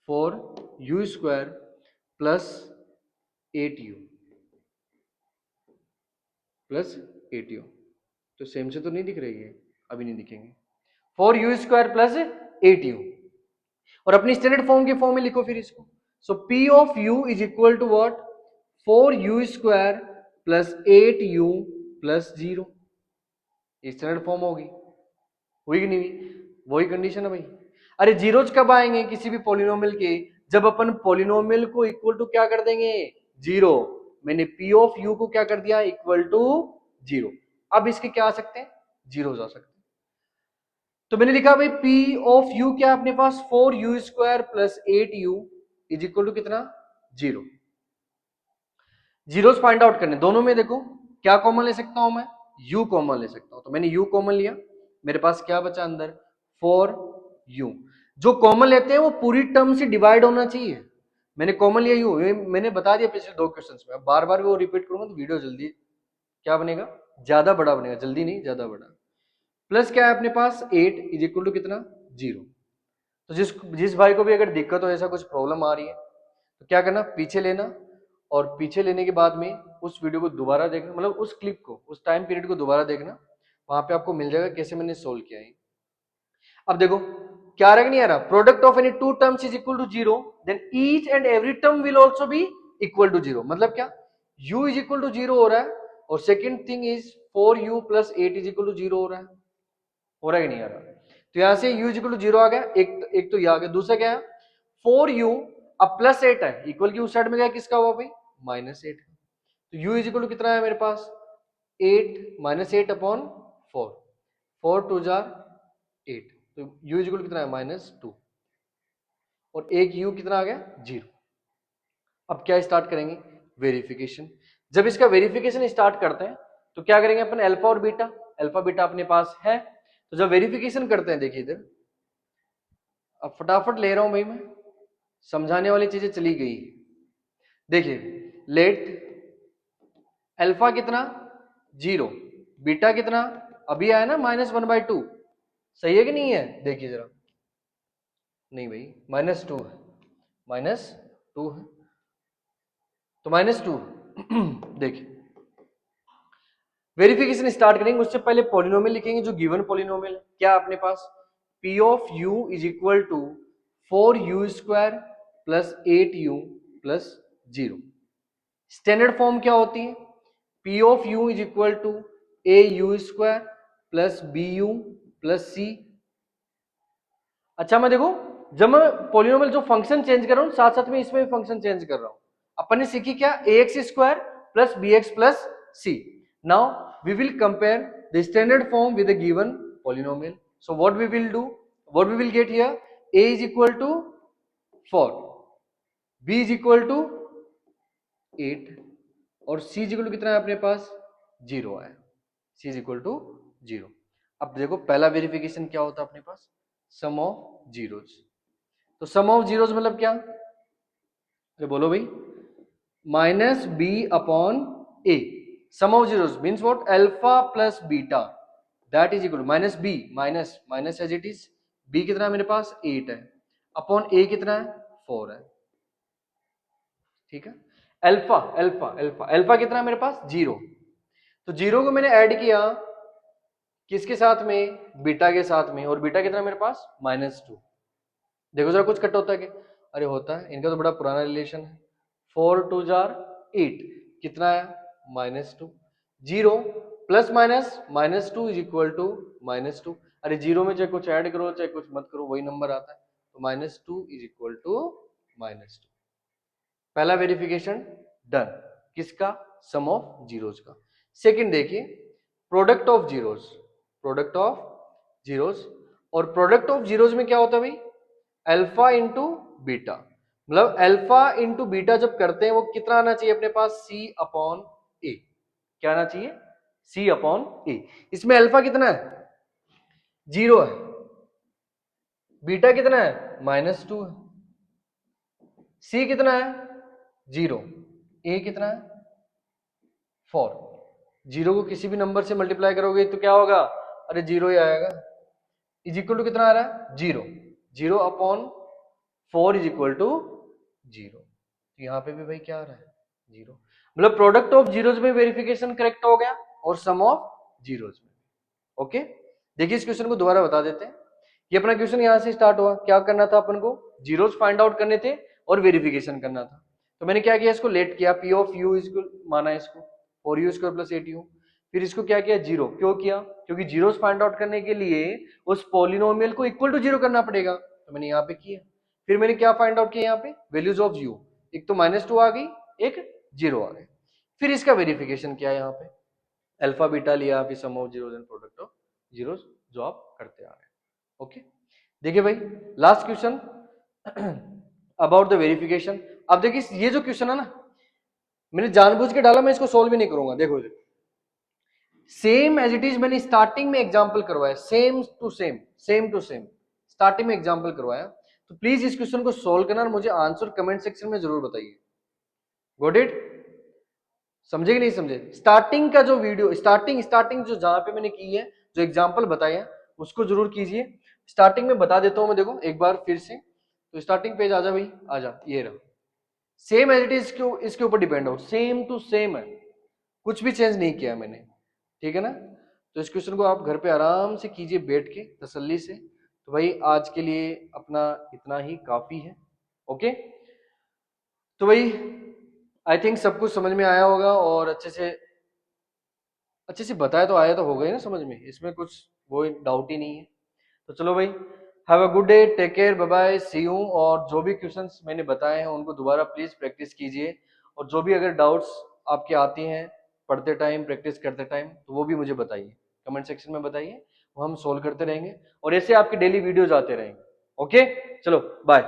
[SPEAKER 1] 4u² plus 8u plus 8u। तो सेम से तो नहीं दिख रही है, अभी नहीं दिखेंगे। 4u² प्लस 8u, और अपनी स्टैंडर्ड फॉर्म के फॉर्म में लिखो फिर इसको। So P of u is equal to what, 4u² plus 8u plus 0। Standard form होगी, हुई कि नहीं हुई? वही कंडीशन है भाई। अरे जीरोज कब आएंगे किसी भी पॉलिनोमियल के, जब अपन पॉलिनोमियल को इक्वल टू क्या कर देंगे, जीरो। मैंने P ऑफ u को क्या कर दिया, इक्वल टू जीरो। अब इसके क्या आ सकते हैं, जीरोज आ सकते हैं। तो मैंने लिखा भाई P ऑफ u क्या अपने पास, 4u² plus 8u is equal to कितना, जीरो। जीरोस फाइंड आउट करने, दोनों में देखो क्या कॉमन ले सकता हूं मैं, u कॉमन ले सकता हूं। तो मैंने u कॉमन लिया, मेरे पास क्या बचा अंदर, 4u। जो कॉमन लेते हैं वो पूरी टर्म से डिवाइड होना चाहिए। मैंने कॉमन लिया u, मैंने बता दिया पिछले 2 क्वेश्चंस में। अब बार बार वो रिपीट करूंगा तो वीडियो जल्दी क्या बनेगा, ज्यादा बड़ा बनेगा, जल्दी नहीं ज्यादा बड़ा। प्लस क्या है अपने पास, 8 इज इक्वल टू कितना, 0। तो जिस भाई को भी अगर दिक्कत हो, ऐसा कुछ प्रॉब्लम आ रही है, तो क्या करना, पीछे लेना, और पीछे लेने के बाद में उस वीडियो को दोबारा देखना, मतलब उस क्लिप को, उस टाइम पीरियड को दोबारा देखना। वहां पे आपको मिल जाएगा कैसे मैंने सोल्व किया है। अब देखो क्या आ रहा है, नहीं आ रहा, product of any two terms is equal to 0, then each and every term will also be equal to 0। मतलब क्या, u इज इक्वल टू 0 हो रहा है, और second thing is 4u plus 8 is equal to 0 हो रहा है। हो रहा है कि नहीं आ रहा? तो यहां से u इज इक्वल टू 0 आ गया, एक तो ये आ गया। दूसरा क्या है, 4u अब प्लस 8 है, इक्वल की उस साइड में गया, किसका हुआ भाई, -8। तो u इज इक्वल टू कितना है मेरे पास, 8 -8 अपॉन 4, 4 2 जार 8। तो u इज इक्वल टू कितना है, -2, और एक u कितना आ गया, 0। अब क्या स्टार्ट करेंगे, वेरिफिकेशन। जब इसका वेरिफिकेशन स्टार्ट करते हैं तो क्या करेंगे अपन, अल्फा और बीटा, अल्फा बीटा अपने पास है। तो जब वेरिफिकेशन करते हैं, देखिए इधर, अब फटाफट ले रहा हूं भाई मैं, समझाने वाली चीजें चली गई। देखिए लेट अल्फा कितना, 0, बीटा कितना, अभी आया ना -1/2, सही है कि नहीं है, देखिए जरा, नहीं भाई -2 है, -2 है, तो -2 देखिए वेरिफिकेशन स्टार्ट करेंगे, उससे पहले पॉलिनोमियल लिखेंगे जो गिवन पॉलिनोमियल है। क्या अपने पास, P of u is equal to 4u² plus 8u plus 0। Standard form क्या होती है, P of u is equal to au² plus bu plus c। अच्छा मैं देखो, जब मैं पॉलिनोमियल जो फंक्शन चेंज कर रहा हूं, साथ साथ में इसमें भी फंक्शन चेंज कर रहा हूं। अपन ने सीखी क्या, ax² plus bx plus c। Now we will compare the standard form with the given polynomial. So what we will do, what we will get here, a is equal to 4, b is equal to 8, और c is equal to कितना है अपने पास, 0 है, c is equal to 0। अब देखो पहला verification क्या होता है अपने पास, सम ऑफ जीरोज। तो सम ऑफ जीरोज मतलब क्या, अरे बोलो भाई, -b upon a। Sum of zeros means what, alpha plus beta that is equal to -b, minus as it is, b कितना है मेरे पास, 8 है, अपॉन a कितना है, 4 है। ठीक है, अल्फा अल्फा अल्फा अल्फा कितना है मेरे पास, 0। तो 0 को मैंने ऐड किया किसके साथ में, बीटा के साथ में, और बीटा कितना है मेरे पास, -2। देखो जरा कुछ कट होता है क्या, अरे होता है, इनका तो बड़ा पुराना रिलेशन है। 4 2 जार 8 कितना है, -2। 0 प्लस -2 इज इक्वल टू -2। अरे 0 में चाहे कुछ ऐड करो चाहे कुछ मत करो वही नंबर आता है। तो -2 इज इक्वल टू -2। पहला वेरिफिकेशन डन, किसका, सम ऑफ जीरोज का। सेकंड देखिए, product of zeros, product of zeros, और प्रोडक्ट ऑफ जीरोज में क्या होता है भाई, अल्फा इंटू बीटा। मतलब अल्फा इंटू बीटा जब करते हैं वो कितना आना चाहिए अपने पास, c अपॉन ए। क्या आना चाहिए, c अपॉन ए। इसमें अल्फा कितना है, 0 है, बीटा कितना है, -2 है, c कितना है, 0, a कितना है, 4। 0 को किसी भी नंबर से मल्टीप्लाई करोगे तो क्या होगा, अरे 0 ही आएगा। इज इक्वल टू कितना आ रहा है, 0, 0 अपॉन 4 इज इक्वल टू 0। तो यहाँ पे भी भाई क्या आ रहा है 0, मतलब प्रोडक्ट ऑफ जीरोज में वेरिफिकेशन करेक्ट हो गया और सम ऑफ जीरोज में। ओके, देखिए इस क्वेश्चन को दोबारा बता देते हैं। ये अपना क्वेश्चन यहाँ से स्टार्ट हुआ, क्या करना था अपन को, जीरोज फाइंड आउट करने थे और वेरिफिकेशन करना था। तो मैंने क्या किया, इसको लेट किया, पी ऑफ यू इसको माना इसको 4u स्क्वायर प्लस 8u। फिर इसको क्या किया, जीरो। क्यों किया, क्योंकि जीरोज फाइंड आउट करने के लिए उस पॉलिनोमियल को इक्वल टू जीरो करना पड़ेगा, तो मैंने यहाँ पे किया। फिर मैंने क्या फाइंड आउट किया, यहाँ पे वैल्यूज ऑफ u, एक तो -2 आ गई, एक 0 आ गई। फिर इसका वेरिफिकेशन किया, यहाँ पे अल्फा बीटा लिया, फिर sum of zeros and product of zeros, जो आप करते आ रहे हैं। ओके, देखिए भाई last question about the verification. अब देखिए ये जो क्वेश्चन है ना, मैंने जानबूझ के डाला, मैं इसको सोल्व भी नहीं करूंगा। देखो सेम एज इट इज मैंने स्टार्टिंग में एग्जांपल करवाया, सेम टू सेम स्टार्टिंग में एग्जांपल करवाया। तो प्लीज इस क्वेश्चन को सोल्व करना और मुझे आंसर कमेंट सेक्शन में जरूर बताइए। गॉट इट, समझे कि नहीं समझे? स्टार्टिंग का जो वीडियो, स्टार्टिंग जो जहां पे मैंने की है, जो एग्जांपल बताया, उसको जरूर कीजिए। स्टार्टिंग में बता देता हूं मैं, देखो एक बार फिर से। तो स्टार्टिंग पेज आजा भाई, आजा, ये रहा। सेम एज इट इज इसके ऊपर डिपेंड हो, सेम टू सेम है, कुछ भी चेंज नहीं किया मैंने, ठीक है ना? तो इस क्वेश्चन को आप घर पे आराम से कीजिए, बैठ के तसल्ली से। तो भाई आज के लिए अपना इतना ही काफी है। ओके, तो भाई आई थिंक सब कुछ समझ में आया होगा और अच्छे से बताया तो आया तो होगा ही ना समझ में, इसमें कुछ वो डाउट ही नहीं है। तो चलो भाई, have a good day, take care, bye bye, see you. और जो भी क्वेश्चंस मैंने बताए हैं उनको दोबारा प्लीज प्रैक्टिस कीजिए, और जो भी अगर डाउट्स आपके आती हैं पढ़ते टाइम, प्रैक्टिस करते टाइम, तो वो भी मुझे बताइए, कमेंट सेक्शन में बताइए, वो हम सोल्व करते रहेंगे और ऐसे आपके डेली वीडियोज आते रहेंगे। ओके, चलो बाय।